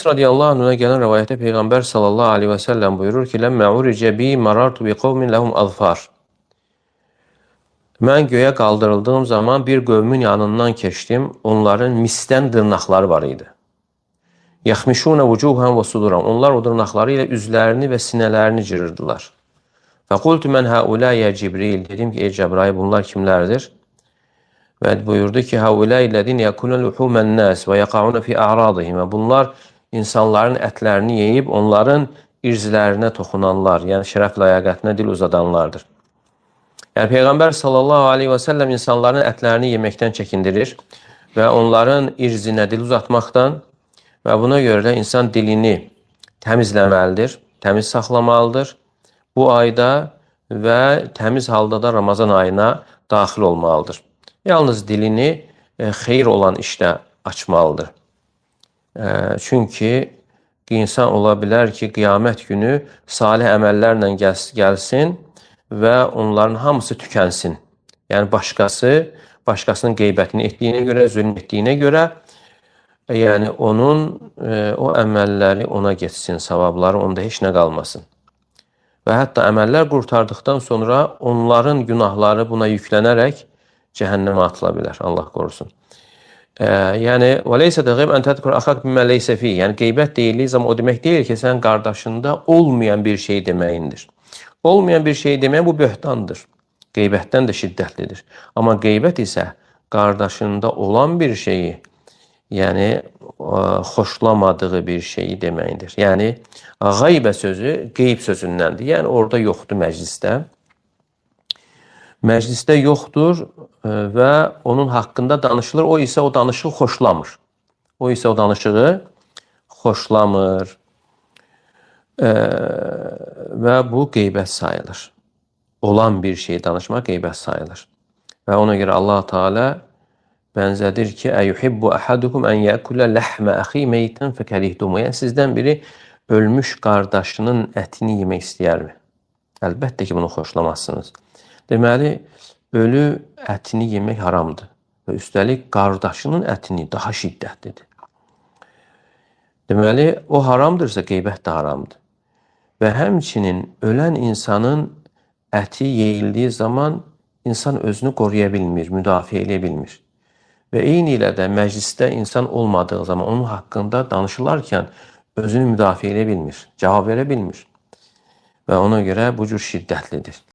Radiyallahu anh'a gelen rivayette Peygamber sallallahu aleyhi ve sellem buyurur ki lemme urice bi marartu bi kavmin lehum azfar. Mən göğe kaldırıldığım zaman bir qövmün yanından keçdim. Onların misdən dırnaqları var idi. Yaxmişuna vucuhan və suduran. Onlar o dırnaqları ilə üzlərini və sinələrini cırırdılar. Fəqultu mən haula ya Cibril. Dedim ki ey Cebrail bunlar kimlərdir? Və buyurdu ki haulaillezine yakulun luhumen nas və yaqaun fi a'radihim. Bunlar insanların ətlərini yeyib onların irzlərinə toxunanlar, yəni şərəf ləyaqətinə dil uzadanlardır. Yəni Peyğəmbər sallallahu aleyhi və səlləm insanların ətlərini yeməkdən çəkindirir və onların irzinə dil uzatmaqdan və buna görə də insan dilini təmizləməlidir, təmiz saxlamalıdır. Bu ayda və təmiz halda da Ramazan ayına daxil olmalıdır. Yalnız dilini xeyir olan işlə açmalıdır. Çünki insan ola bilər ki, qiyamət günü salih əməllərlə gəlsin və onların hamısı tükənsin. Yəni başqasının qeybətini etdiyinə görə, zülm etdiyinə görə, yəni onun o əməlləri ona getsin, savabları onda heç nə qalmasın. Və hətta əməllər qurtardıqdan sonra onların günahları buna yüklənərək cəhənnəmə atıla bilər, Allah qorusun. Yəni və leysə təğib ən tədkur axaq bimə leysə fi. Yəni qeybət deyildiyi zaman o demək deyil ki, sən qardaşında olmayan bir şey deməyindir. Olmayan bir şey demək bu böhtandır. Qeybətdən də şiddətlidir. Amma qeybət isə qardaşında olan bir şeyi, yəni xoşlamadığı bir şeyi deməkdir. Yəni qaybə sözü qeyb sözündəndir. Yəni orada yoxdur məclisdə. Məclisdə yoxdur və onun haqqında danışılır. O isə o danışığı xoşlamır. O isə o danışığı xoşlamır və bu qeybət sayılır. Olan bir şey danışmaq qeybət sayılır. Və ona görə Allah Teala bənzədir ki, "Əyuhibbu ahadukum an ya'kula lahma akhi meytan fekerihtum." Yəni sizdən biri ölmüş qardaşının ətini yemək istəyərmi? Əlbəttə ki, bunu xoşlamazsınız. Deməli, ölü ətini yemək haramdır. Və üstəlik, qardaşının ətini daha şiddətlidir. Deməli, o haramdırsa, qeybət də haramdır. Və həmçinin ölən insanın əti yeyildiyi zaman insan özünü qoruya bilmir, müdafiə edə bilmir. Və eyni ilə də məclisdə insan olmadığı zaman onun haqqında danışılarkən özünü müdafiə edə bilmir, cavab verə bilmir. Və ona görə bu cür şiddətlidir.